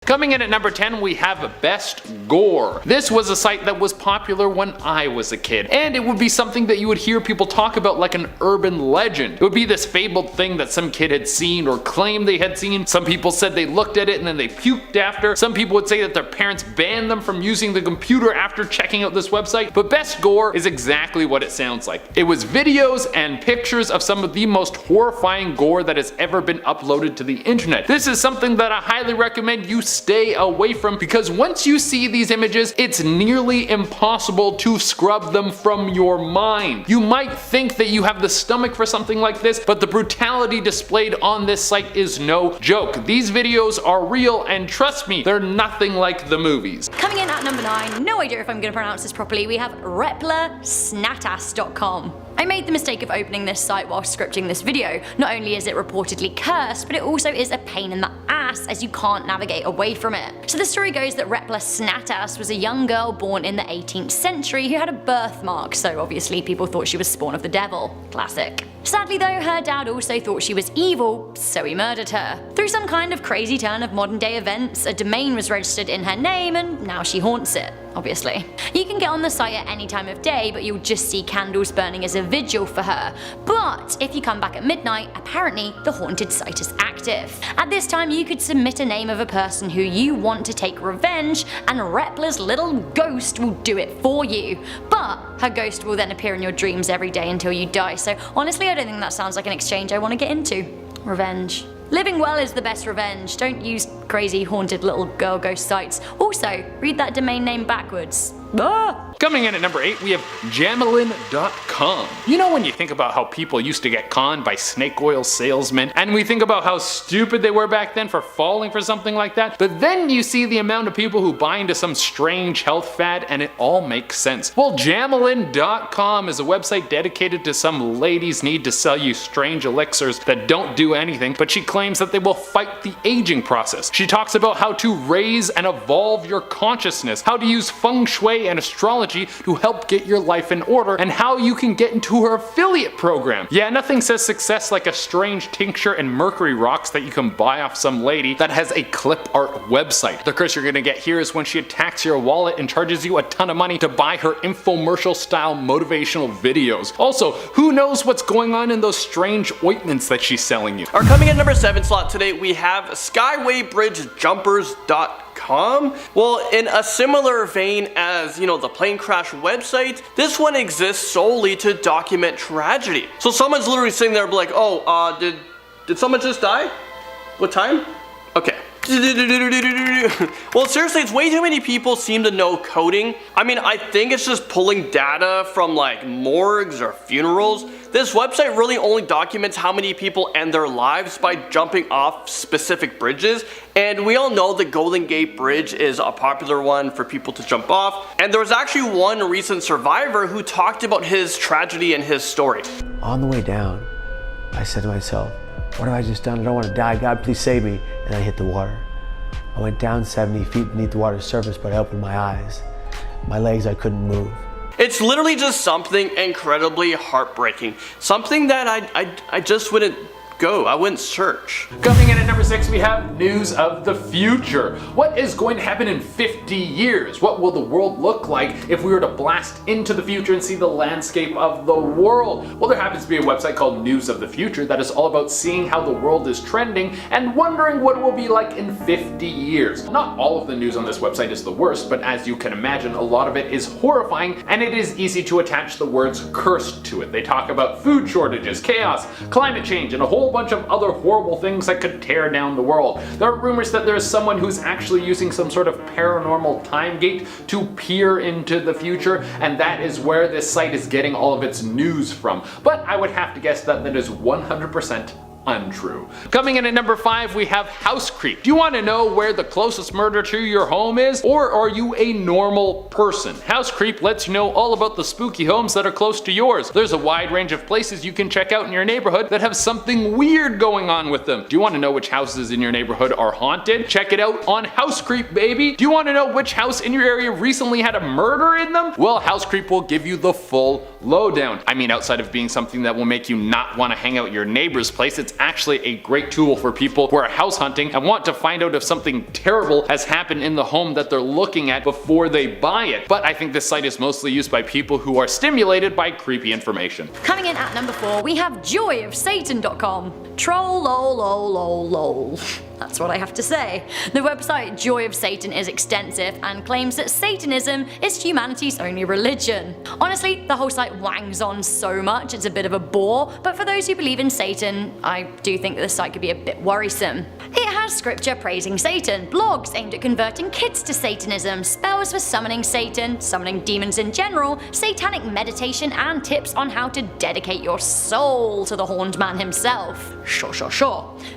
Coming in at number 10, we have Best Gore. This was a site that was popular when I was a kid, and it would be something that you would hear people talk about like an urban legend. It would be this fabled thing that some kid had seen or claimed they had seen. Some people said they looked at it and then they puked after. Some people would say that their parents banned them from using the computer after checking out this website. But Best Gore is exactly what it sounds like. It was videos and pictures of some of the most horrifying gore that has ever been uploaded to the internet. This is something that I highly recommend you stay away from, because once you see these images, it's nearly impossible to scrub them from your mind. You might think that you have the stomach for something like this, but the brutality displayed on this site is no joke. These videos are real, and trust me, they're nothing like the movies. Coming in at number 9, no idea if I'm going to pronounce this properly, we have REPLEH.SNATAS.com. I made the mistake of opening this site while scripting this video. Not only is it reportedly cursed, but it also is a pain in the ass as you can't navigate away from it. So the story goes that REPLEH.SNATAS was a young girl born in the 18th century who had a birthmark, so obviously people thought she was spawn of the devil. Classic. Sadly though, her dad also thought she was evil, so he murdered her. Through some kind of crazy turn of modern day events, a domain was registered in her name and now she haunts it, obviously. You can get on the site at any time of day, but you'll just see candles burning as a vigil for her. But if you come back at midnight, apparently the haunted site is active. At this time you could submit a name of a person who you want to take revenge, and Repleh's little ghost will do it for you. But her ghost will then appear in your dreams every day until you die, so honestly I don't think that sounds like an exchange I want to get into. Revenge. Living well is the best revenge. Don't use crazy haunted little girl ghost sites. Also, read that domain name backwards. Ah! Coming in at number 8, we have Jamelin.com. You know, when you think about how people used to get conned by snake oil salesmen, and we think about how stupid they were back then for falling for something like that, but then you see the amount of people who buy into some strange health fad and it all makes sense. Well, Jamelin.com is a website dedicated to some lady's need to sell you strange elixirs that don't do anything, but she claims that they will fight the aging process. She talks about how to raise and evolve your consciousness, how to use feng shui and astrology to help get your life in order, and how you can get into her affiliate program. Yeah, nothing says success like a strange tincture and mercury rocks that you can buy off some lady that has a clip art website. The curse you're gonna get here is when she attacks your wallet and charges you a ton of money to buy her infomercial style motivational videos. Also, who knows what's going on in those strange ointments that she's selling you. Our coming in number 7 slot today, we have SkyWayBridgeJumpers.com. Well, in a similar vein as, you know, the plane crash website, this one exists solely to document tragedy. So someone's literally sitting there like, oh, did someone just die? What time? Okay. Well, seriously, it's way too many people seem to know coding. I mean, I think it's just pulling data from like morgues or funerals. This website really only documents how many people end their lives by jumping off specific bridges, and we all know the Golden Gate Bridge is a popular one for people to jump off, and there was actually one recent survivor who talked about his tragedy and his story. On the way down, I said to myself, what have I just done? I don't want to die. God, please save me. And I hit the water. I went down 70 feet beneath the water's surface, but I opened my eyes. My legs, I couldn't move. It's literally just something incredibly heartbreaking. Something that I just wouldn't go. I wouldn't search. Coming in at number 6, we have news of the future. What is going to happen in 50 years? What will the world look like if we were to blast into the future and see the landscape of the world? Well, there happens to be a website called News of the Future that is all about seeing how the world is trending and wondering what it will be like in 50 years. Not all of the news on this website is the worst, but as you can imagine, a lot of it is horrifying, and it is easy to attach the words cursed to it. They talk about food shortages, chaos, climate change, and a whole bunch of other horrible things that could tear down the world. There are rumors that there's someone who's actually using some sort of paranormal time gate to peer into the future, and that is where this site is getting all of its news from. But I would have to guess that that is 100% untrue. Coming in at number 5, we have House Creep. Do you want to know where the closest murder to your home is? Or are you a normal person? House Creep lets you know all about the spooky homes that are close to yours. There's a wide range of places you can check out in your neighborhood that have something weird going on with them. Do you want to know which houses in your neighborhood are haunted? Check it out on House Creep, baby. Do you want to know which house in your area recently had a murder in them? Well, House Creep will give you the full lowdown. I mean, outside of being something that will make you not want to hang out at your neighbor's place, it's it's actually a great tool for people who are house hunting and want to find out if something terrible has happened in the home that they're looking at before they buy it. But I think this site is mostly used by people who are stimulated by creepy information. Coming in at number 4, we have joyofsatan.com. Troll lol lol lol lol. That's what I have to say. The website Joy of Satan is extensive and claims that Satanism is humanity's only religion. Honestly, the whole site wangs on so much it's a bit of a bore, but for those who believe in Satan, I do think that the site could be a bit worrisome. It has scripture praising Satan, blogs aimed at converting kids to Satanism, spells for summoning Satan, summoning demons in general, satanic meditation, and tips on how to dedicate your soul to the horned man himself. Sure.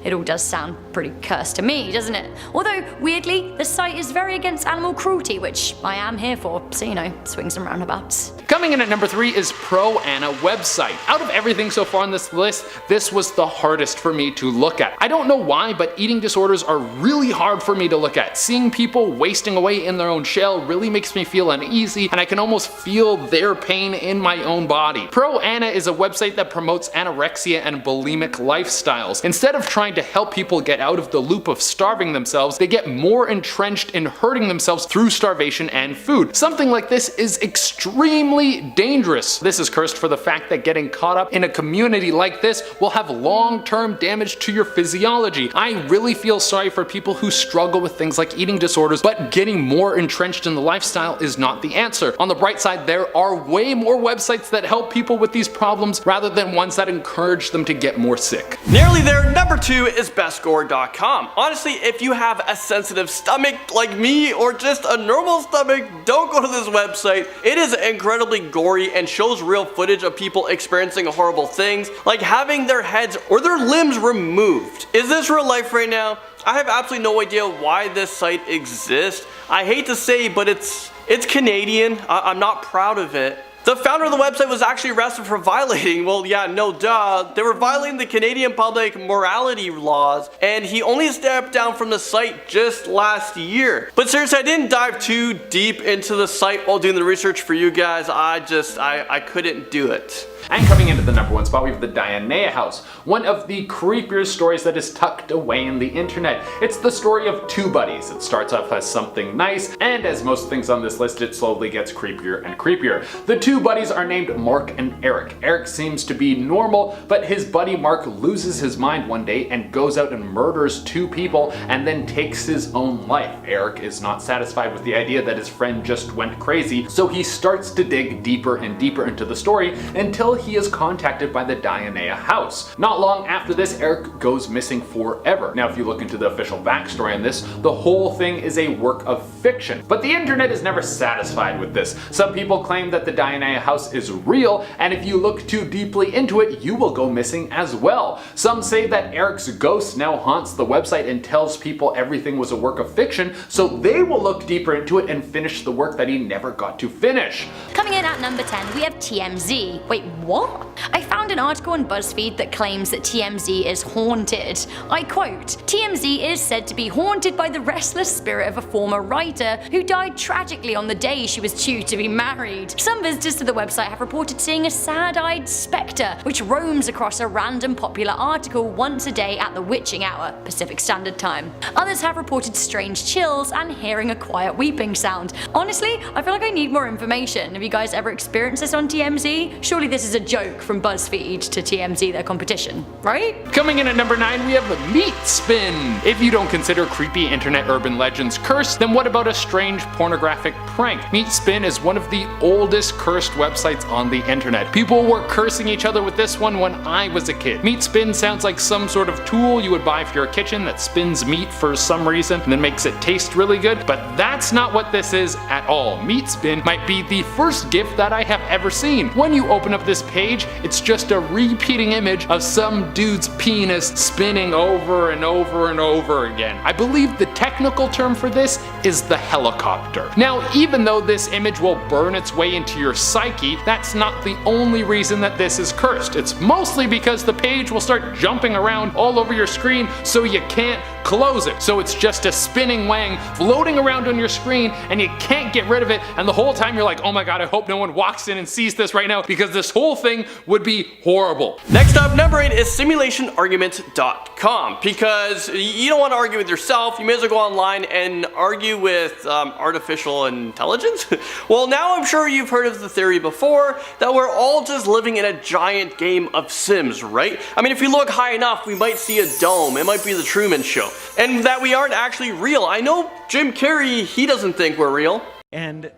It all does sound pretty cursed to me, doesn't it? Although, weirdly, the site is very against animal cruelty, which I am here for, so you know, swings and roundabouts. Coming in at number 3 is Pro Anna website. Out of everything so far on this list, this was the hardest for me to look at. I don't know why, but eating disorders are really hard for me to look at. Seeing people wasting away in their own shell really makes me feel uneasy, and I can almost feel their pain in my own body. Pro Anna is a website that promotes anorexia and bulimic lifestyles. Instead of trying to help people get out of the loop of starving themselves, they get more entrenched in hurting themselves through starvation and food. Something like this is extremely dangerous. This is cursed for the fact that getting caught up in a community like this will have long-term damage to your physiology. I really feel sorry for people who struggle with things like eating disorders, but getting more entrenched in the lifestyle is not the answer. On the bright side, there are way more websites that help people with these problems rather than ones that encourage them to get more sick. Nearly there, number 2 is bestgore.com. Honestly, if you have a sensitive stomach like me or just a normal stomach, don't go to this website. It is incredibly gory and shows real footage of people experiencing horrible things, like having their heads or their limbs removed. Is this real life right now? I have absolutely no idea why this site exists. I hate to say, but it's Canadian. I'm not proud of it. The founder of the website was actually arrested for violating, well yeah, no duh, they were violating the Canadian public morality laws, and he only stepped down from the site just last year. But seriously, I didn't dive too deep into the site while doing the research for you guys. I couldn't do it. And coming into the number 1 spot, we have the DIONAEA house, one of the creepier stories that is tucked away in the internet. It's the story of 2 buddies. It starts off as something nice, and as most things on this list, it slowly gets creepier and creepier. The 2 buddies are named Mark and Eric. Eric seems to be normal, but his buddy Mark loses his mind one day and goes out and murders 2 people and then takes his own life. Eric is not satisfied with the idea that his friend just went crazy, so he starts to dig deeper and deeper into the story until he is contacted by the DIONAEA house. Not long after this, Eric goes missing forever. Now, if you look into the official backstory on this, the whole thing is a work of fiction. But the internet is never satisfied with this. Some people claim that the DIONAEA house is real, and if you look too deeply into it, you will go missing as well. Some say that Eric's ghost now haunts the website and tells people everything was a work of fiction, so they will look deeper into it and finish the work that he never got to finish. Coming in at number 10, we have TMZ. Wait, what? I found an article on BuzzFeed that claims that TMZ is haunted. I quote, TMZ is said to be haunted by the restless spirit of a former writer who died tragically on the day she was due to be married. Some visitors to the website have reported seeing a sad-eyed spectre which roams across a random popular article once a day at the witching hour, Pacific Standard Time. Others have reported strange chills and hearing a quiet weeping sound. Honestly, I feel like I need more information. Have you guys ever experienced this on TMZ? Surely this is a joke from BuzzFeed to TMZ, their competition, right? Coming in at number 9, we have Meat Spin. If you don't consider creepy internet urban legends cursed, then what about a strange pornographic prank? Meat Spin is one of the oldest cursed websites on the internet. People were cursing each other with this one when I was a kid. Meat Spin sounds like some sort of tool you would buy for your kitchen that spins meat for some reason and then makes it taste really good, but that's not what this is at all. Meat Spin might be the first gift that I have ever seen. When you open up this page, it's just a repeating image of some dude's penis spinning over and over and over again. I believe the technical term for this is the helicopter. Now, even though this image will burn its way into your psyche, that's not the only reason that this is cursed. It's mostly because the page will start jumping around all over your screen so you can't close it. So it's just a spinning wang floating around on your screen and you can't get rid of it, and the whole time you're like, oh my god, I hope no one walks in and sees this right now because this whole thing would be horrible. Next up, number 8 is simulationargument.com, because you don't want to argue with yourself, you may as well go online and argue with artificial intelligence. Well, now I'm sure you've heard of the theory before that we're all just living in a giant game of Sims, right? I mean, if you look high enough, we might see a dome, it might be the Truman Show, and that we aren't actually real. I know Jim Carrey, he doesn't think we're real. And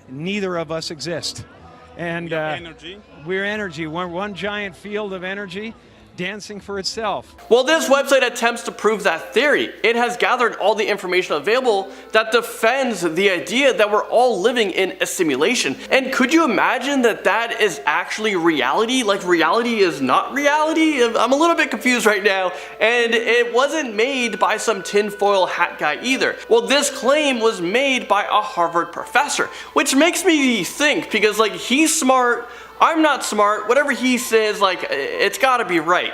neither of us exist. And we're energy. We're one giant field of energy dancing for itself. Well, this website attempts to prove that theory. It has gathered all the information available that defends the idea that we're all living in a simulation. And could you imagine that that is actually reality? Like reality is not reality? I'm a little bit confused right now. And it wasn't made by some tinfoil hat guy either. Well, this claim was made by a Harvard professor, which makes me think, because like he's smart, I'm not smart, whatever he says, like, it's gotta be right?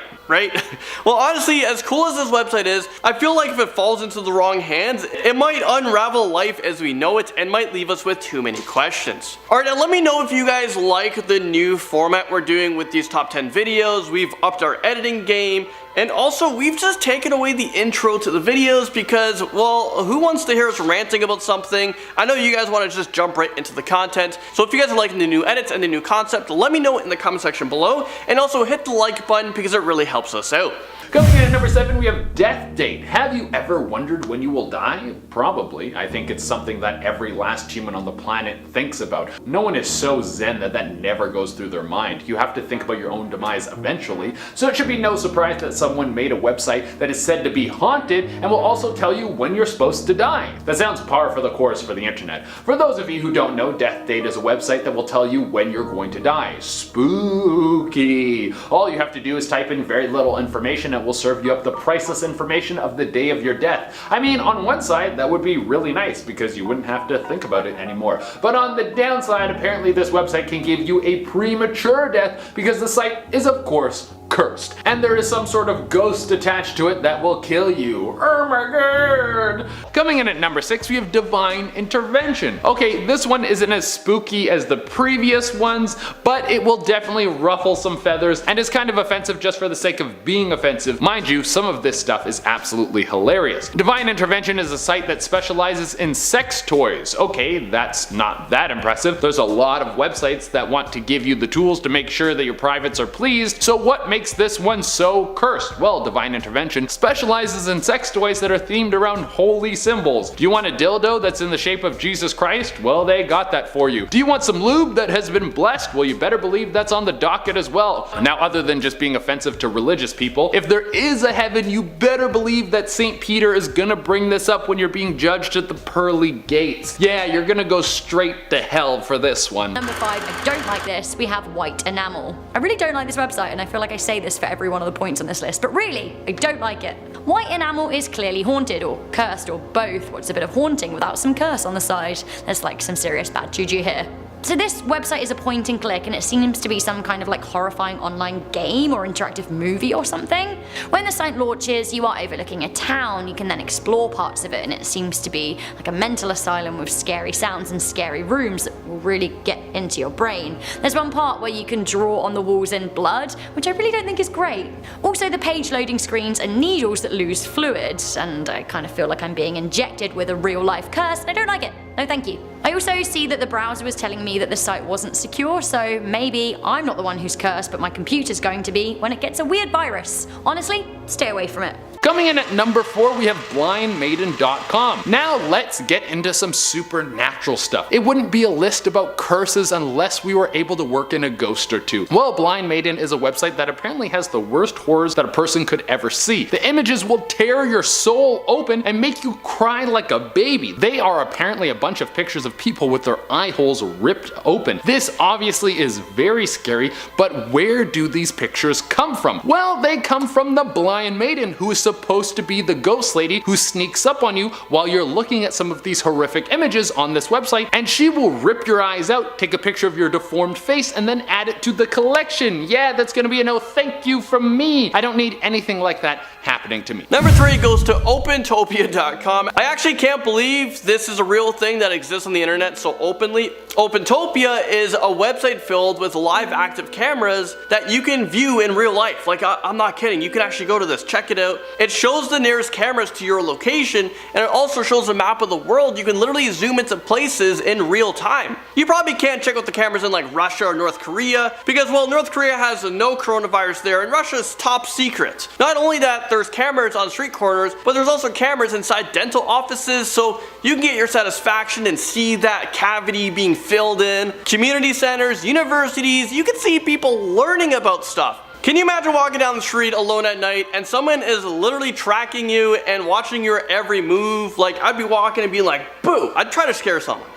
Well, honestly, as cool as this website is, I feel like if it falls into the wrong hands, it might unravel life as we know it and might leave us with too many questions. Alright, now let me know if you guys like the new format we're doing with these top 10 videos. We've upped our editing game, and also we've just taken away the intro to the videos because, well, who wants to hear us ranting about something? I know you guys want to just jump right into the content. So if you guys are liking the new edits and the new concept, let me know in the comment section below, and also hit the like button because it really helps us out. Coming in at number 7, we have Death Date. Have you ever wondered when you will die? Probably. I think it's something that every last human on the planet thinks about. No one is so zen that that never goes through their mind. You have to think about your own demise eventually, so it should be no surprise that someone made a website that is said to be haunted and will also tell you when you're supposed to die. That sounds par for the course for the internet. For those of you who don't know, Death Date is a website that will tell you when you're going to die. Spooky! All you have to do is type in very little information and will serve you up the priceless information of the day of your death. I mean, on one side, that would be really nice because you wouldn't have to think about it anymore. But on the downside, apparently this website can give you a premature death because the site is, of course, cursed. And there is some sort of ghost attached to it that will kill you. Oh my god! Coming in at number 6, we have Divine Intervention. Okay, this one isn't as spooky as the previous ones, but it will definitely ruffle some feathers and is kind of offensive just for the sake of being offensive. Mind you, some of this stuff is absolutely hilarious. Divine Intervention is a site that specializes in sex toys. Okay, that's not that impressive. There's a lot of websites that want to give you the tools to make sure that your privates are pleased, so what makes this one so cursed? Well, Divine Intervention specializes in sex toys that are themed around holy symbols. Do you want a dildo that's in the shape of Jesus Christ? Well, they got that for you. Do you want some lube that has been blessed? Well, you better believe that's on the docket as well. Now, other than just being offensive to religious people, if there is a heaven, you better believe that St. Peter is gonna bring this up when you're being judged at the pearly gates. Yeah, you're gonna go straight to hell for this one. Number 5, I don't like this, we have white enamel. I really don't like this website, and I feel like I say this for every one of the points on this list, but really, I don't like it. White enamel is clearly haunted, or cursed, or both. What's a bit of haunting without some curse on the side? There's like some serious bad juju here. So this website is a point and click, and it seems to be some kind of like horrifying online game or interactive movie or something. When the site launches, you are overlooking a town. You can then explore parts of it, and it seems to be like a mental asylum with scary sounds and scary rooms that will really get into your brain. There's one part where you can draw on the walls in blood, which I really don't think is great. Also, the page loading screens are needles that lose fluid, and I kind of feel like I'm being injected with a real life curse, and I don't like it. No thank you. I also see that the browser was telling me that the site wasn't secure, so maybe I'm not the one who's cursed, but my computer's going to be when it gets a weird virus. Honestly, stay away from it. Coming in at number 4, we have blindmaiden.com. Now let's get into some supernatural stuff. It wouldn't be a list about curses unless we were able to work in a ghost or two. Well, Blind Maiden is a website that apparently has the worst horrors that a person could ever see. The images will tear your soul open and make you cry like a baby. They are apparently a bunch of pictures of people with their eye holes ripped open. This obviously is very scary, but where do these pictures come from? Well, they come from the Blind Maiden, who is supposed to be the ghost lady who sneaks up on you while you're looking at some of these horrific images on this website, and she will rip your eyes out, take a picture of your deformed face, and then add it to the collection. Yeah, that's gonna be a no thank you from me. I don't need anything like that happening to me. Number 3 goes to opentopia.com. I actually can't believe this is a real thing that exists on the internet so openly. Opentopia is a website filled with live active cameras that you can view in real life. Like, I'm not kidding, you can actually go to this, check it out. It shows the nearest cameras to your location, and it also shows a map of the world. You can literally zoom into places in real time. You probably can't check out the cameras in like Russia or North Korea because, well, North Korea has no coronavirus there and Russia's top secret. Not only that, there's cameras on street corners, but there's also cameras inside dental offices, so you can get your satisfaction and see that cavity being filled in. Community centers, universities, you can see people learning about stuff. Can you imagine walking down the street alone at night and someone is literally tracking you and watching your every move? Like, I'd be walking and being like, boo! I'd try to scare someone.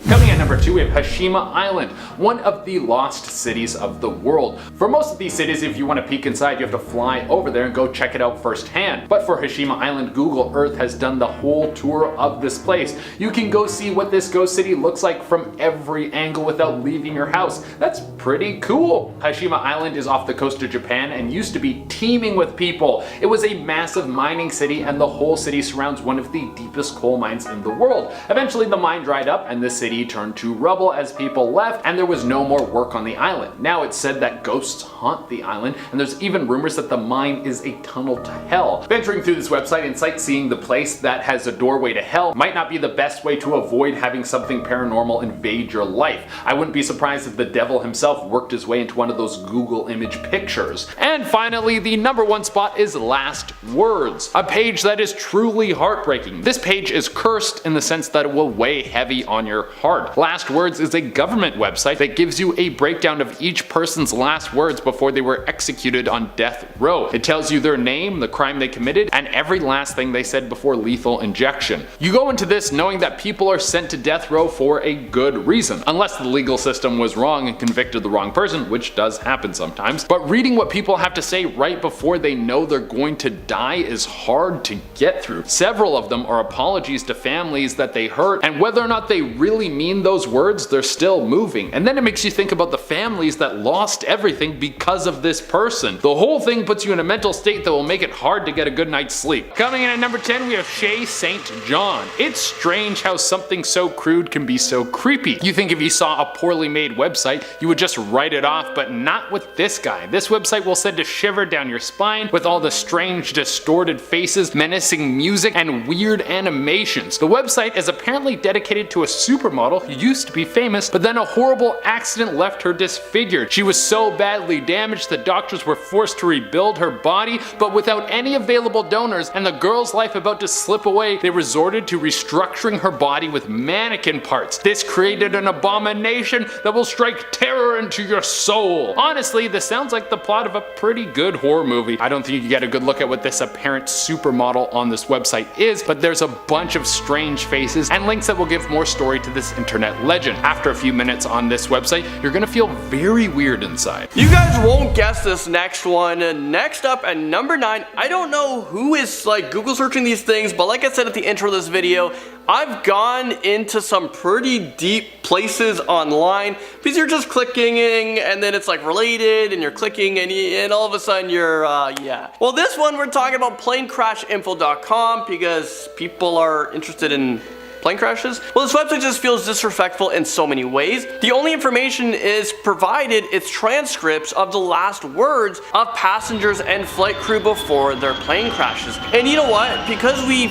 Coming at number 2, we have Hashima Island, one of the lost cities of the world. For most of these cities, if you want to peek inside, you have to fly over there and go check it out firsthand. But for Hashima Island, Google Earth has done the whole tour of this place. You can go see what this ghost city looks like from every angle without leaving your house. That's pretty cool. Hashima Island is off the coast of Japan and used to be teeming with people. It was a massive mining city, and the whole city surrounds one of the deepest coal mines in the world. Eventually the mine dried up and the city turned to rubble as people left, and there was no more work on the island. Now it's said that ghosts haunt the island, and there's even rumors that the mine is a tunnel to hell. Venturing through this website and sightseeing the place that has a doorway to hell might not be the best way to avoid having something paranormal invade your life. I wouldn't be surprised if the devil himself worked his way into one of those Google image pictures. And finally, the number 1 spot is Last Words, a page that is truly heartbreaking. This page is cursed in the sense that it will weigh heavy on your heart. Last Words is a government website that gives you a breakdown of each person's last words before they were executed on death row. It tells you their name, the crime they committed, and every last thing they said before lethal injection. You go into this knowing that people are sent to death row for a good reason, unless the legal system was wrong and convicted the wrong person, which does happen sometimes. But reading what people have to say right before they know they're going to die is hard to get through. Several of them are apologies to families that they hurt, and whether or not they really mean those words, they're still moving. And then it makes you think about the families that lost everything because of this person. The whole thing puts you in a mental state that will make it hard to get a good night's sleep. Coming in at number 10, we have SHAYE St. John. It's strange how something so crude can be so creepy. You think if you saw a poorly made website, you would just write it off, but not with this guy. This website will send a shiver down your spine with all the strange, distorted faces, menacing music, and weird animations. The website is apparently dedicated to a supermodel who used to be famous, but then a horrible accident left her disfigured. She was so badly damaged that doctors were forced to rebuild her body, but without any available donors and the girl's life about to slip away, they resorted to restructuring her body with mannequin parts. This created an abomination that will strike terror into your soul. Honestly, this sounds like the plot of a pretty good horror movie. I don't think you get a good look at what this apparent supermodel on this website is, but there's a bunch of strange faces and links that will give more story to this internet legend. After a few minutes on this website, you're gonna feel very weird inside. You guys won't guess this next one. Next up at number 9, I don't know who is like Google searching these things, but like I said at the intro of this video, I've gone into some pretty deep places online because you're just clicking and then it's like related and you're clicking and all of a sudden you're yeah. Well, this one we're talking about planecrashinfo.com because people are interested in plane crashes? Well, this website just feels disrespectful in so many ways. The only information is provided is transcripts of the last words of passengers and flight crew before their plane crashes. And you know what? Because we,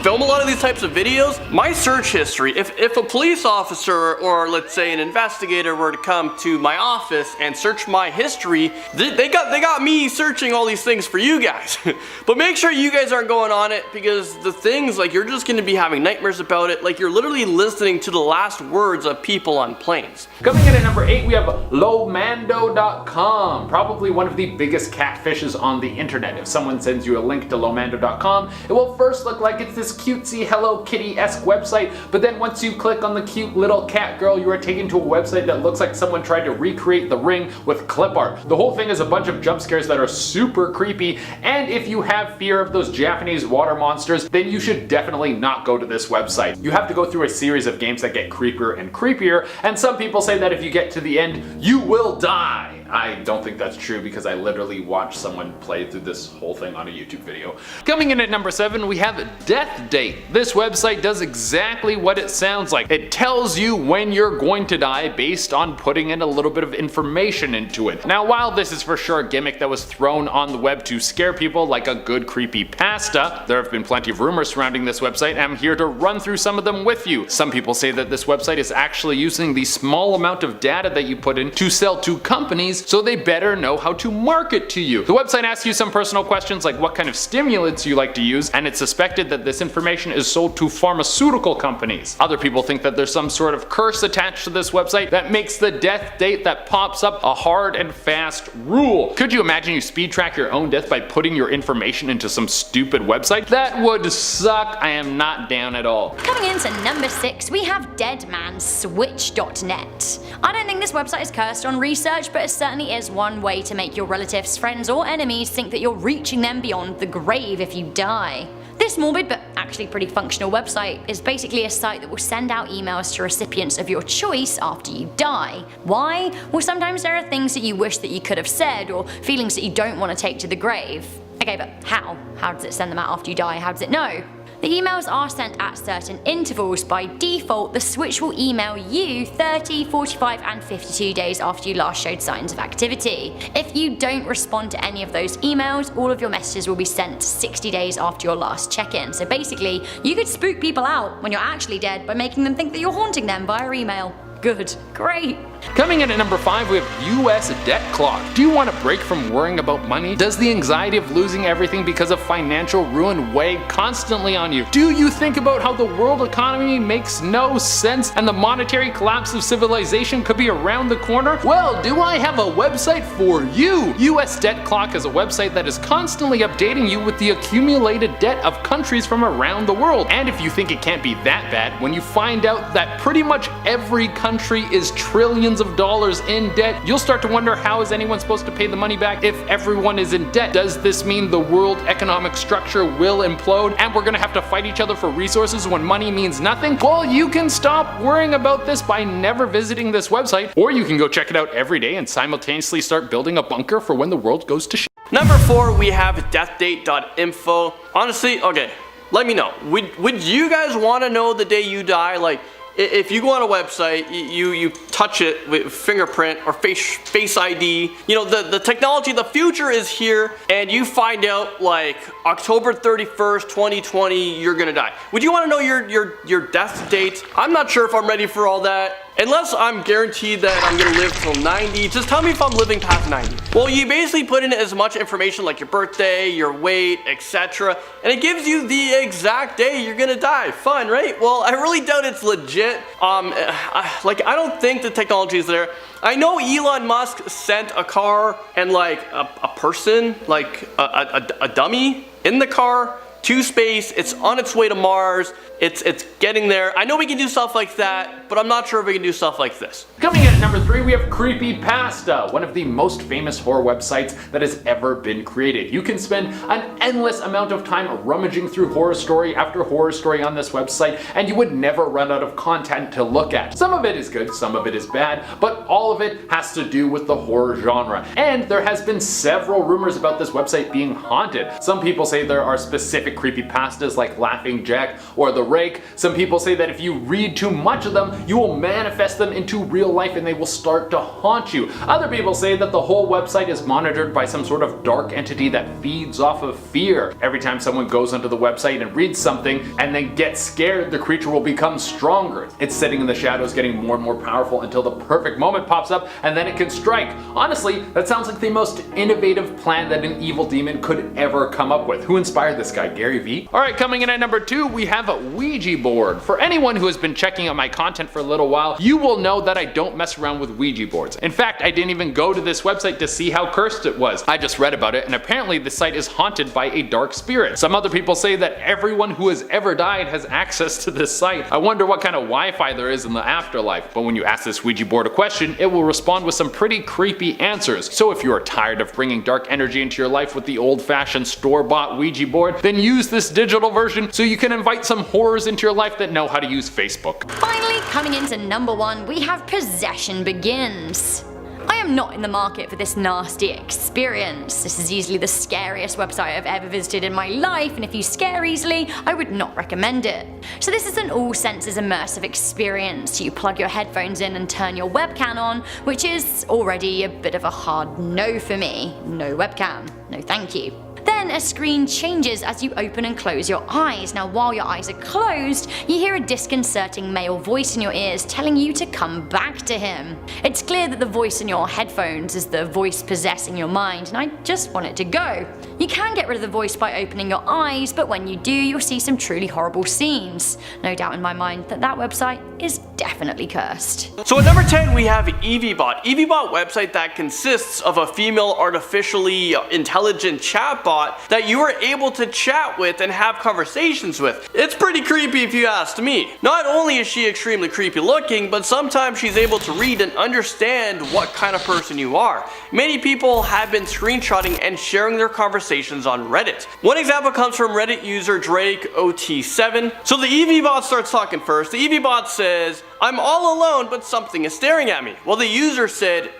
film a lot of these types of videos, my search history, if a police officer or let's say an investigator were to come to my office and search my history, they got me searching all these things for you guys. But make sure you guys aren't going on it because the things like you're just going to be having nightmares about it like you're literally listening to the last words of people on planes. Coming in at number 8, we have Lomando.com, probably one of the biggest catfishes on the internet. If someone sends you a link to Lomando.com, it will first look like it's this cutesy Hello Kitty-esque website, but then once you click on the cute little cat girl, you are taken to a website that looks like someone tried to recreate The Ring with clip art. The whole thing is a bunch of jump scares that are super creepy, and if you have fear of those Japanese water monsters, then you should definitely not go to this website. You have to go through a series of games that get creepier and creepier, and some people say that if you get to the end, you will die. I don't think that's true because I literally watched someone play through this whole thing on a YouTube video. Coming in at number 7, we have Death Date. This website does exactly what it sounds like. It tells you when you're going to die based on putting in a little bit of information into it. Now, while this is for sure a gimmick that was thrown on the web to scare people like a good creepypasta, there have been plenty of rumors surrounding this website, and I'm here to run through some of them with you. Some people say that this website is actually using the small amount of data that you put in to sell to companies, so they better know how to market to you. The website asks you some personal questions like what kind of stimulants you like to use, and it's suspected that this information is sold to pharmaceutical companies. Other people think that there's some sort of curse attached to this website that makes the death date that pops up a hard and fast rule. Could you imagine you speed track your own death by putting your information into some stupid website? That would suck. I am not down at all. Coming in to number 6, we have deadmanswitch.net. I don't think this website is cursed on research, but it certainly is one way to make your relatives, friends, or enemies think that you're reaching them beyond the grave if you die. This morbid but actually pretty functional website is basically a site that will send out emails to recipients of your choice after you die. Why? Well, sometimes there are things that you wish that you could have said, or feelings that you don't want to take to the grave. Okay, but how? How does it send them out after you die? How does it know? The emails are sent at certain intervals. By default, the switch will email you 30, 45, and 52 days after you last showed signs of activity. If you don't respond to any of those emails, all of your messages will be sent 60 days after your last check-in. So basically, you could spook people out when you're actually dead by making them think that you're haunting them via email. Good. Great. Coming in at number 5, we have US Debt Clock. Do you want a break from worrying about money? Does the anxiety of losing everything because of financial ruin weigh constantly on you? Do you think about how the world economy makes no sense and the monetary collapse of civilization could be around the corner? Well, do I have a website for you? US Debt Clock is a website that is constantly updating you with the accumulated debt of countries from around the world. And if you think it can't be that bad, when you find out that pretty much every country is trillions of dollars in debt, you'll start to wonder, how is anyone supposed to pay the money back if everyone is in debt? Does this mean the world economic structure will implode and we're gonna have to fight each other for resources when money means nothing? Well, you can stop worrying about this by never visiting this website, or you can go check it out every day and simultaneously start building a bunker for when the world goes to shit. Number 4, we have DEATHDATE.INFO. Honestly, okay, let me know. Would you guys want to know the day you die? Like, if you go on a website, you touch it with fingerprint or face ID, you know, the technology, the future is here, and you find out like October 31st, 2020, you're gonna die. Would you want to know your death date? I'm not sure if I'm ready for all that. Unless I'm guaranteed that I'm gonna live till 90, just tell me if I'm living past 90. Well, you basically put in as much information like your birthday, your weight, etc. And it gives you the exact day you're gonna die. Fun, right? Well, I really doubt it's legit. I don't think the technology is there. I know Elon Musk sent a car and like a person, like a dummy in the car to space. It's on its way to Mars. It's getting there. I know we can do stuff like that, but I'm not sure if we can do stuff like this. Coming in at number 3, we have CREEPYPASTA, one of the most famous horror websites that has ever been created. You can spend an endless amount of time rummaging through horror story after horror story on this website, and you would never run out of content to look at. Some of it is good, some of it is bad, but all of it has to do with the horror genre. And there has been several rumors about this website being haunted. Some people say there are specific creepypastas like Laughing Jack or The Rake. Some people say that if you read too much of them, you will manifest them into real life and they will start to haunt you. Other people say that the whole website is monitored by some sort of dark entity that feeds off of fear. Every time someone goes onto the website and reads something and then gets scared, the creature will become stronger. It's sitting in the shadows, getting more and more powerful until the perfect moment pops up and then it can strike. Honestly, that sounds like the most innovative plan that an evil demon could ever come up with. Who inspired this guy? Gary Vee? Alright, coming in at number 2, we have Ouija board. For anyone who has been checking out my content for a little while, you will know that I don't mess around with Ouija boards. In fact, I didn't even go to this website to see how cursed it was. I just read about it, and apparently the site is haunted by a dark spirit. Some other people say that everyone who has ever died has access to this site. I wonder what kind of Wi-Fi there is in the afterlife. But when you ask this Ouija board a question, it will respond with some pretty creepy answers. So if you are tired of bringing dark energy into your life with the old-fashioned store-bought Ouija board, then use this digital version so you can invite some horrors into your life that know how to use Facebook. Finally, coming into number 1, we have Possession Begins. I am not in the market for this nasty experience. This is easily the scariest website I've ever visited in my life, and if you scare easily, I would not recommend it. So this is an all senses immersive experience. You plug your headphones in and turn your webcam on, which is already a bit of a hard no for me. No webcam. No thank you. Then a screen changes as you open and close your eyes. Now while your eyes are closed, you hear a disconcerting male voice in your ears telling you to come back to him. It's clear that the voice in your headphones is the voice possessing your mind, and I just want it to go. You can get rid of the voice by opening your eyes, but when you do, you'll see some truly horrible scenes. No doubt in my mind that that website is definitely cursed. So at number 10 we have EVIEBOT. EVIEBOT website that consists of a female artificially intelligent chatbot that you are able to chat with and have conversations with. It's pretty creepy if you ask me. Not only is she extremely creepy looking, but sometimes she's able to read and understand what kind of person you are. Many people have been screenshotting and sharing their conversations on Reddit. One example comes from Reddit user DrakeOT7. So the EVIEBOT starts talking first. The EVIEBOT says, "I'm all alone, but something is staring at me." Well, the user said,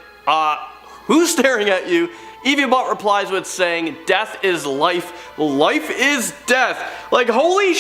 who's staring at you? EVIEBOT replies with saying, "Death is life, life is death." Like, holy sh**,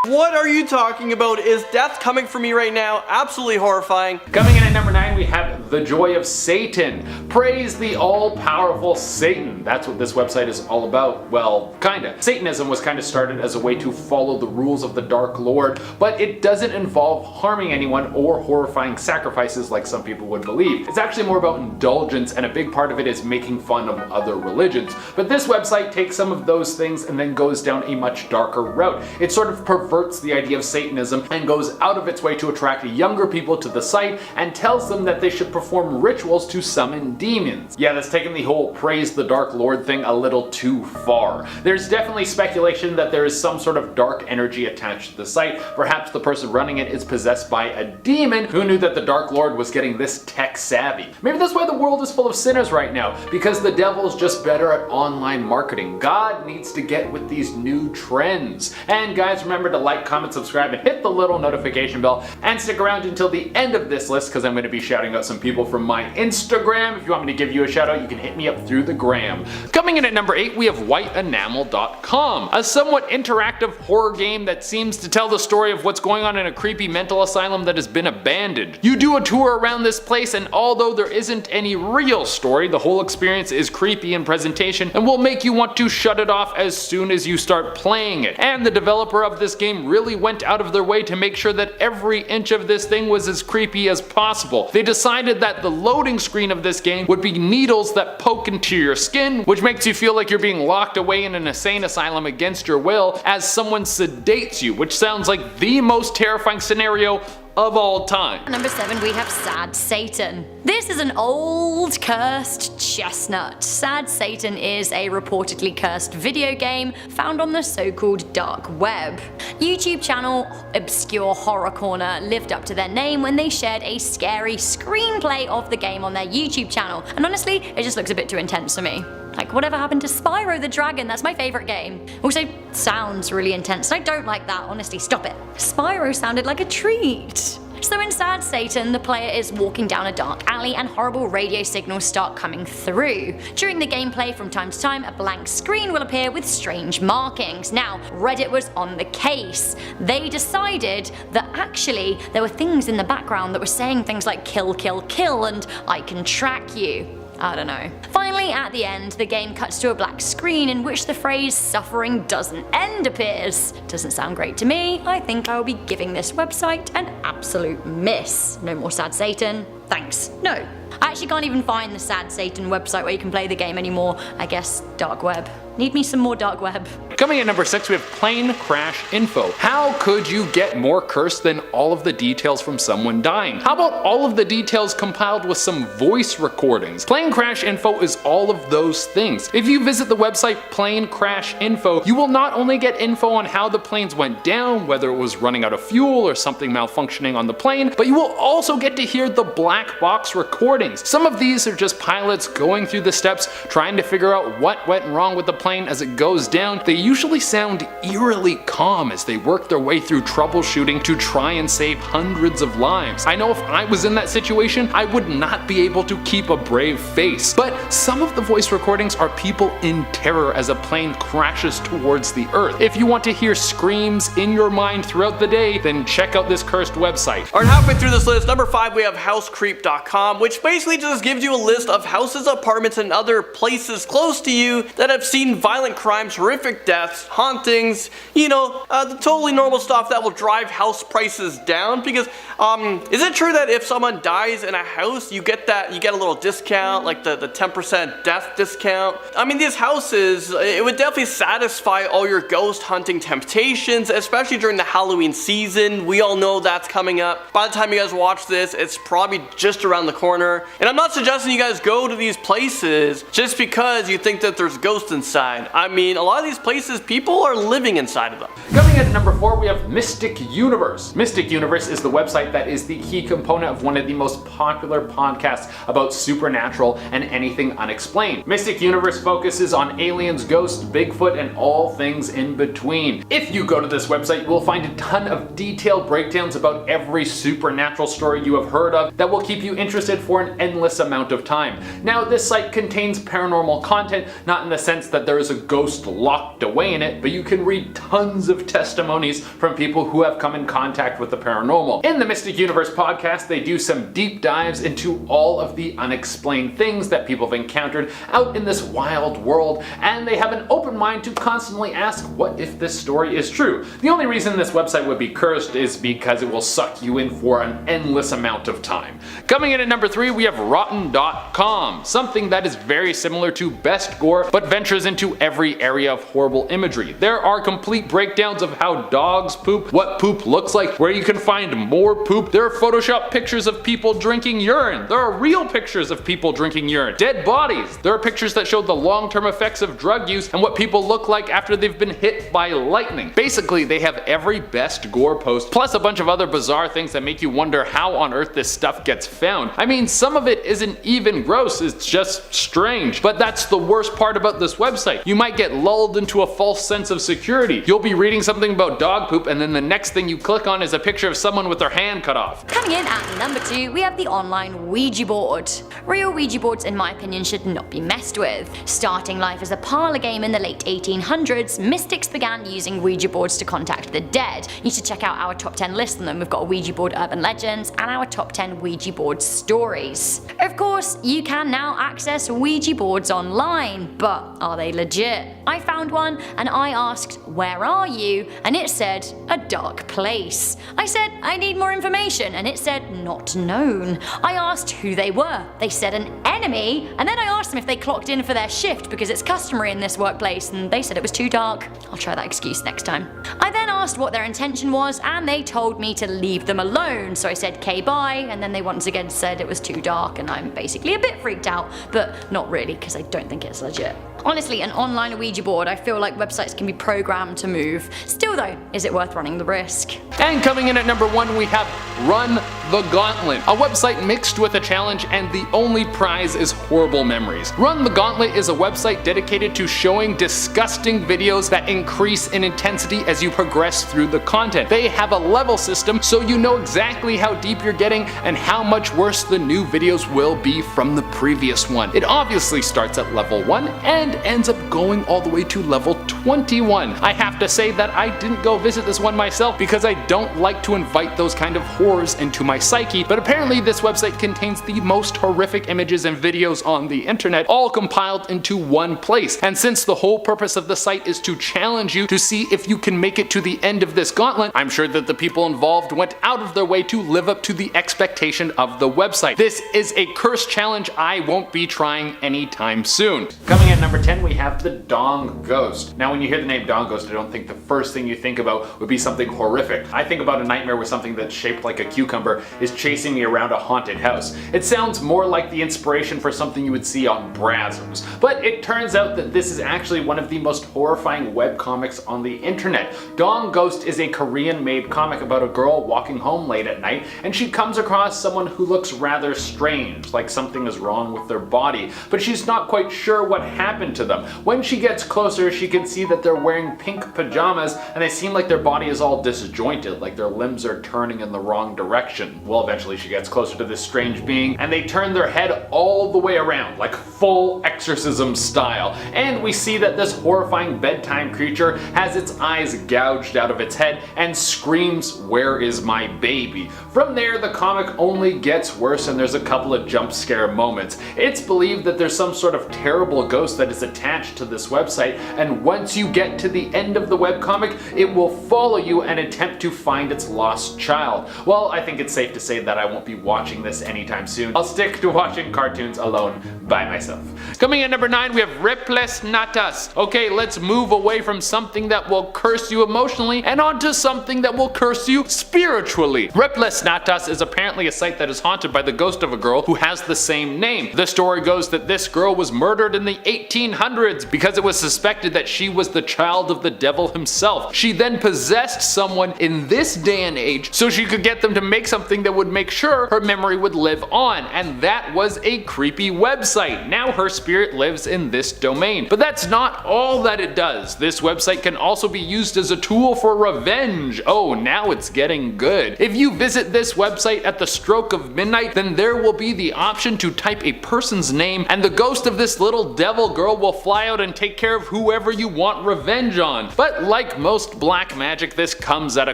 what are you talking about? Is death coming for me right now? Absolutely horrifying. Coming in at number 9, we have The Joy of Satan. Praise the all-powerful Satan. That's what this website is all about. Well, kinda. Satanism was kinda started as a way to follow the rules of the Dark Lord, but it doesn't involve harming anyone or horrifying sacrifices like some people would believe. It's actually more about indulgence, and a big part of it is making fun of other religions. But this website takes some of those things and then goes down a much darker route. It sort of perverts the idea of Satanism and goes out of its way to attract younger people to the site and tells them that they should perform rituals to summon demons. Yeah, that's taking the whole praise the Dark Lord thing a little too far. There's definitely speculation that there is some sort of dark energy attached to the site. Perhaps the person running it is possessed by a demon who knew that the Dark Lord was getting this tech savvy. Maybe that's why the world is full of sinners right now, because the devil's just better at online marketing. God needs to get with these new trends. And guys, remember to like, comment, subscribe, and hit the little notification bell, and stick around until the end of this list because I'm going to be shouting out some people from my Instagram. If you want me to give you a shout out, you can hit me up through the gram. Coming in at number 8, we have whiteenamel.com, a somewhat interactive horror game that seems to tell the story of what's going on in a creepy mental asylum that has been abandoned. You do a tour around this place, and although there isn't any real story, the whole experience is creepy in presentation and will make you want to shut it off as soon as you start playing it. And the developer of this game really went out of their way to make sure that every inch of this thing was as creepy as possible. They decided that the loading screen of this game would be needles that poke into your skin, which makes you feel like you're being locked away in an insane asylum against your will as someone sedates you, which sounds like the most terrifying scenario of all time. At number 7, we have Sad Satan. This is an old cursed chestnut. Sad Satan is a reportedly cursed video game found on the so-called dark web. YouTube channel Obscure Horror Corner lived up to their name when they shared a scary screenplay of the game on their YouTube channel, and honestly, it just looks a bit too intense for me. Like, whatever happened to Spyro the Dragon? That's my favorite game. Also, sounds really intense. I don't like that, honestly, stop it. Spyro sounded like a treat. So in Sad Satan, the player is walking down a dark alley and horrible radio signals start coming through. During the gameplay, from time to time, a blank screen will appear with strange markings. Now, Reddit was on the case. They decided that actually there were things in the background that were saying things like kill, kill, kill, and I can track you. I don't know. Finally, at the end, the game cuts to a black screen in which the phrase "suffering doesn't end" appears. Doesn't sound great to me. I think I will be giving this website an absolute miss. No more Sad Satan. Thanks. No. I actually can't even find the Sad Satan website where you can play the game anymore. I guess dark web. Need me some more dark web. Coming at number 6, we have plane crash info. How could you get more cursed than all of the details from someone dying? How about all of the details compiled with some voice recordings? Plane crash info is all of those things. If you visit the website plane crash info, you will not only get info on how the planes went down, whether it was running out of fuel or something malfunctioning on the plane, but you will also get to hear the black box recordings. Some of these are just pilots going through the steps, trying to figure out what went wrong with the plane as it goes down. They usually sound eerily calm as they work their way through troubleshooting to try and save hundreds of lives. I know if I was in that situation, I would not be able to keep a brave face. But some of the voice recordings are people in terror as a plane crashes towards the earth. If you want to hear screams in your mind throughout the day, then check out this cursed website. Alright, halfway through this list, number 5 we have housecreep.com, which basically just gives you a list of houses, apartments, and other places close to you that have seen violent crimes, horrific deaths, hauntings, you know, the totally normal stuff that will drive house prices down. Because is it true that if someone dies in a house, you get a little discount, like the 10% death discount? I mean, these houses, it would definitely satisfy all your ghost hunting temptations, especially during the Halloween season. We all know that's coming up. By the time you guys watch this, it's probably just around the corner. And I'm not suggesting you guys go to these places just because you think that there's ghosts inside. I mean, a lot of these places, people are living inside of them. Coming in at number 4, we have Mystic Universe. Mystic Universe is the website that is the key component of one of the most popular podcasts about supernatural and anything unexplained. Mystic Universe focuses on aliens, ghosts, Bigfoot, and all things in between. If you go to this website, you will find a ton of detailed breakdowns about every supernatural story you have heard of that will keep you interested for an endless amount of time. Now, this site contains paranormal content, not in the sense that there is a ghost locked away in it, but you can read tons of testimonies from people who have come in contact with the paranormal. In the Mystic Universe podcast, they do some deep dives into all of the unexplained things that people have encountered out in this wild world, and they have an open mind to constantly ask, what if this story is true? The only reason this website would be cursed is because it will suck you in for an endless amount of time. Coming in at number 3, we have rotten.com, something that is very similar to Best Gore, but ventures into every area of horrible imagery. There are complete breakdowns of how dogs poop, what poop looks like, where you can find more poop. There are Photoshop pictures of people drinking urine. There are real pictures of people drinking urine. Dead bodies. There are pictures that show the long-term effects of drug use and what people look like after they've been hit by lightning. Basically, they have every Best Gore post, plus a bunch of other bizarre things that make you wonder how on earth this stuff gets found. I mean, some of it isn't even gross, it's just strange. But that's the worst part about this website. You might get lulled into a false sense of security. You'll be reading something about dog poop, and then the next thing you click on is a picture of someone with their hand cut off. Coming in at number 2, we have the online Ouija board. Real Ouija boards, in my opinion, should not be messed with. Starting life as a parlor game in the late 1800s, mystics began using Ouija boards to contact the dead. You should check out our top 10 list on them. We've got a Ouija board urban legends and our top 10 Ouija board stories. Of course, you can now access Ouija boards online, but are they legit? I found one and I asked, where are you? And it said, a dark place. I said, I need more information, and it said, not known. I asked who they were. They said an enemy, and then I asked them if they clocked in for their shift because it's customary in this workplace, and they said it was too dark. I'll try that excuse next time. I then asked what their intention was, and they told me to leave them alone, so I said K bye, and then they once again said it was too dark, and I'm basically a bit freaked out, but not really because I don't think it's legit. Honestly, an online Ouija board, I feel like websites can be programmed to move. Still though, is it worth running the risk? And coming in at number 1, we have Run the Gauntlet, a website mixed with a challenge, and the only prize is horrible memories. Run the Gauntlet is a website dedicated to showing disgusting videos that increase in intensity as you progress through the content. They have a level system so you know exactly how deep you're getting and how much worse the new videos will be from the previous one. It obviously starts at level 1 and and ends up going all the way to level 21. I have to say that I didn't go visit this one myself because I don't like to invite those kind of horrors into my psyche, but apparently this website contains the most horrific images and videos on the internet, all compiled into one place. And since the whole purpose of the site is to challenge you to see if you can make it to the end of this gauntlet, I'm sure that the people involved went out of their way to live up to the expectation of the website. This is a curse challenge I won't be trying anytime soon. Coming at number 10, we have the Dong Ghost. Now when you hear the name Dong Ghost, I don't think the first thing you think about would be something horrific. I think about a nightmare where something that's shaped like a cucumber is chasing me around a haunted house. It sounds more like the inspiration for something you would see on Brazzers. But it turns out that this is actually one of the most horrifying webcomics on the internet. Dong Ghost is a Korean-made comic about a girl walking home late at night, and she comes across someone who looks rather strange, like something is wrong with their body, but she's not quite sure what happened to them. When she gets closer, she can see that they're wearing pink pajamas, and they seem like their body is all disjointed, like their limbs are turning in the wrong direction. Well, eventually she gets closer to this strange being, and they turn their head all the way around, like full exorcism style. And we see that this horrifying bedtime creature has its eyes gouged out of its head and screams, "Where is my baby?" From there, the comic only gets worse, and there's a couple of jump scare moments. It's believed that there's some sort of terrible ghost that is attached to this website, and once you get to the end of the webcomic, it will follow you and attempt to find its lost child. Well, I think it's safe to say that I won't be watching this anytime soon. I'll stick to watching cartoons alone by myself. Coming in number 9, we have REPLEH SNATAS. Okay, let's move away from something that will curse you emotionally and onto something that will curse you spiritually. REPLEH SNATAS is apparently a site that is haunted by the ghost of a girl who has the same name. The story goes that this girl was murdered in the 1800s because it was suspected that she was the child of the devil himself. She then possessed someone in this day and age so she could get them to make something that would make sure her memory would live on, and that was a creepy website. Now her spirit lives in this domain. But that's not all that it does. This website can also be used as a tool for revenge. Oh, now it's getting good. If you visit this website at the stroke of midnight, then there will be the option to type a person's name, and the ghost of this little devil girl will fly out and take care of whoever you want revenge on. But like most black magic, this comes at a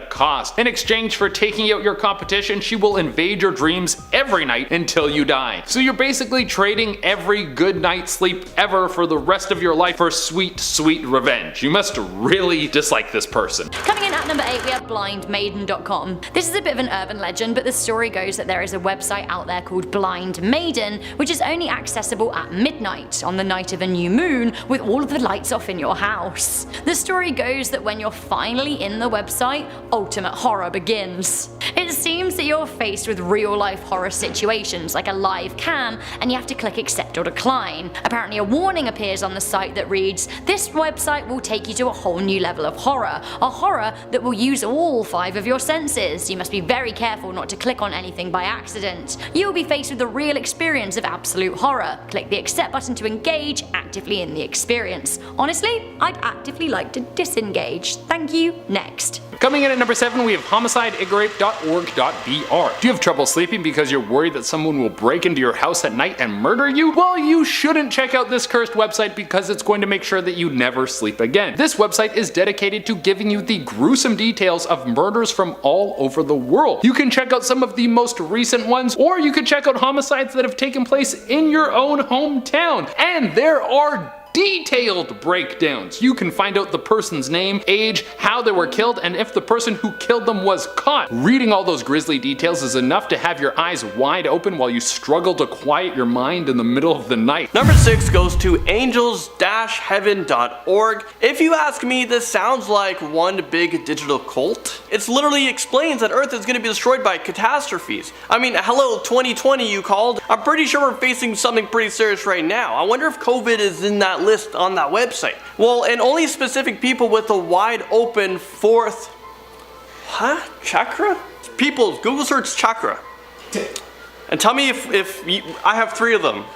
cost. In exchange for taking out your competition, she will invade your dreams every night until you die. So you're basically trading every good night's sleep ever for the rest of your life for sweet, sweet revenge. You must really dislike this person. Coming in at number 8, we have blindmaiden.com. This is a bit of an urban legend, but the story goes that there is a website out there called Blind Maiden, which is only accessible at midnight on the night of a new moon with all of the lights off in your house. The story goes that when you're finally in the website, ultimate horror begins. It seems that you're faced with real life horror situations like a live cam, and you have to click accept or decline. Apparently a warning appears on the site that reads, "This website will take you to a whole new level of horror, a horror that will use all 5 of your senses. You must be very careful not to click on anything by accident. You will be faced with the real experience of absolute horror. Click the accept button to engage actively in the experience." Honestly, I'd actively like to disengage. Thank you. Next. Coming in at number 7, we have homicideignorape.org.br. Do you have trouble sleeping because you're worried that someone will break into your house at night and murder you? Well, you shouldn't check out this cursed website because it's going to make sure that you never sleep again. This website is dedicated to giving you the gruesome details of murders from all over the world. You can check out some of the most recent ones, or you can check out homicides that have taken place in your own hometown. And there are detailed breakdowns. You can find out the person's name, age, how they were killed, and if the person who killed them was caught. Reading all those grisly details is enough to have your eyes wide open while you struggle to quiet your mind in the middle of the night. Number 6 goes to angels-heaven.org. If you ask me, this sounds like one big digital cult. It literally explains that Earth is going to be destroyed by catastrophes. I mean, hello 2020 you called. I'm pretty sure we're facing something pretty serious right now. I wonder if COVID is in that list on that website. Well, and only specific people with a wide open fourth chakra? People, Google search chakra. And tell me if I have 3 of them.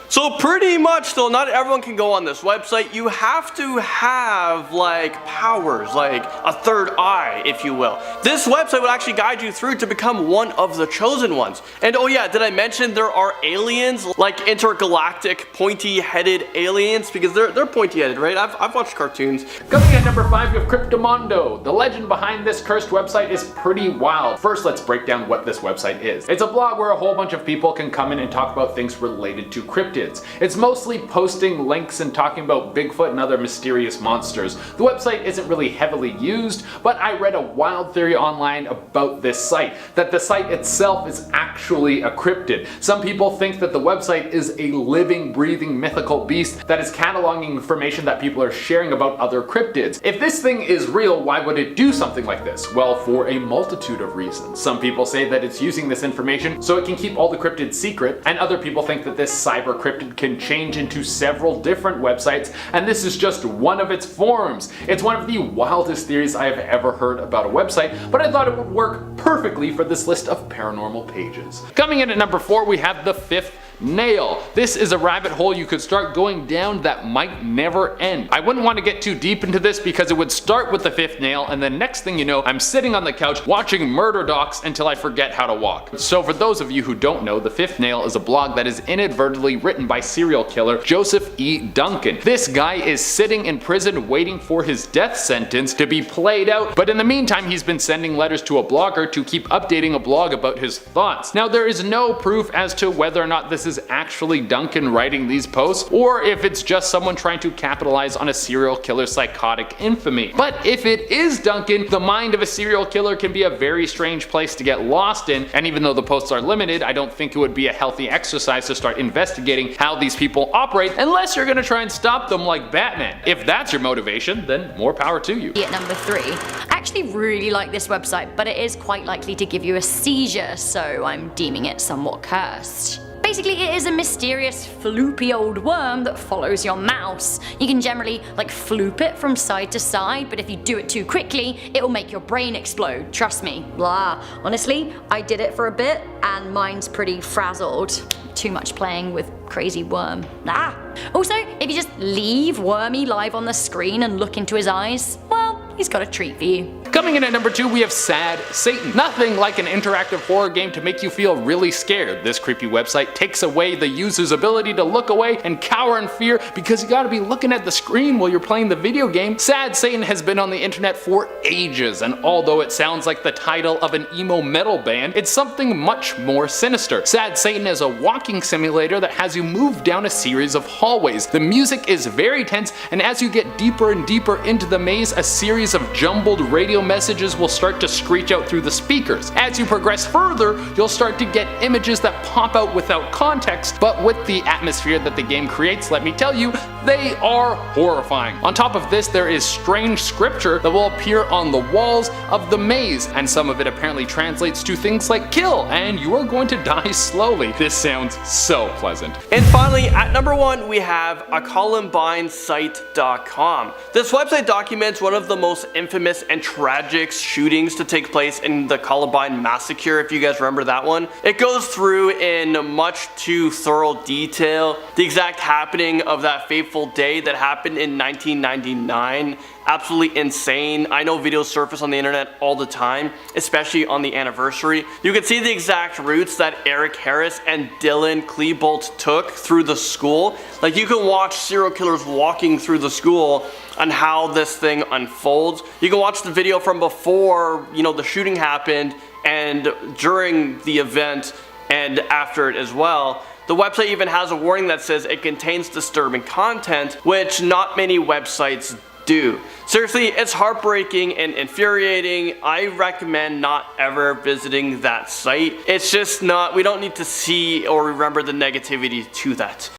So pretty much though, not everyone can go on this website. You have to have like powers, like a third eye, if you will. This website will actually guide you through to become one of the chosen ones. And oh yeah, did I mention there are aliens, like intergalactic pointy-headed aliens? Because they're pointy-headed, right? I've watched cartoons. Coming at number 5, we have CRYPTOMONDO. The legend behind this cursed website is pretty wild. First, let's break down what this website is. It's a blog where a whole bunch of people can come in and talk about things related to cryptids. It's mostly posting links and talking about Bigfoot and other mysterious monsters. The website isn't really heavily used, but I read a wild theory online about this site, that the site itself is actually a cryptid. Some people think that the website is a living, breathing, mythical beast that is cataloging information that people are sharing about other cryptids. If this thing is real, why would it do something like this? Well, for a multitude of reasons. Some people say that it's using this information so it can keep all the cryptids secret, and other people think that this cyber cryptid can change into several different websites, and this is just one of its forms. It's one of the wildest theories I have ever heard about a website, but I thought it would work perfectly for this list of paranormal pages. Coming in at number 4, we have the 5th nail. This is a rabbit hole you could start going down that might never end. I wouldn't want to get too deep into this because it would start with the 5th nail, and then next thing you know, I'm sitting on the couch watching murder docs until I forget how to walk. So for those of you who don't know, the 5th nail is a blog that is inadvertently written by serial killer Joseph E. Duncan. This guy is sitting in prison waiting for his death sentence to be played out, but in the meantime he's been sending letters to a blogger to keep updating a blog about his thoughts. Now there is no proof as to whether or not this is actually Duncan writing these posts, or if it's just someone trying to capitalize on a serial killer's psychotic infamy. But if it is Duncan, the mind of a serial killer can be a very strange place to get lost in, and even though the posts are limited, I don't think it would be a healthy exercise to start investigating how these people operate unless you're gonna try and stop them like Batman. If that's your motivation, then more power to you. At number 3, I actually really like this website, but it is quite likely to give you a seizure, so I'm deeming it somewhat cursed. Basically, it is a mysterious floopy old worm that follows your mouse. You can generally floop it from side to side, but if you do it too quickly, it will make your brain explode. Trust me. Blah. Honestly, I did it for a bit and mine's pretty frazzled. Too much playing with crazy worm. Ah. Also, if you just leave Wormy live on the screen and look into his eyes, well, he's got a treat for you. Coming in at number 2, we have Sad Satan. Nothing like an interactive horror game to make you feel really scared. This creepy website takes away the user's ability to look away and cower in fear because you gotta be looking at the screen while you're playing the video game. Sad Satan has been on the internet for ages, and although it sounds like the title of an emo metal band, it's something much more sinister. Sad Satan is a walking simulator that has you move down a series of hallways. The music is very tense, and as you get deeper and deeper into the maze, a series of jumbled radio messages will start to screech out through the speakers. As you progress further, you'll start to get images that pop out without context, but with the atmosphere that the game creates, let me tell you, they are horrifying. On top of this, there is strange scripture that will appear on the walls of the maze, and some of it apparently translates to things like kill, and you are going to die slowly. This sounds so pleasant. And finally, at number 1, we have a ColumbineSite.com. This website documents one of the most infamous and tragic shootings to take place in the Columbine massacre, if you guys remember that one. It goes through in much too thorough detail the exact happening of that fateful day that happened in 1999. Absolutely insane. I know videos surface on the internet all the time, especially on the anniversary. You can see the exact routes that Eric Harris and Dylan Klebold took through the school. Like, you can watch serial killers walking through the school on how this thing unfolds. You can watch the video from before, the shooting happened, and during the event, and after it as well. The website even has a warning that says it contains disturbing content, which not many websites do. Seriously, it's heartbreaking and infuriating. I recommend not ever visiting that site. It's just not, we don't need to see or remember the negativity to that.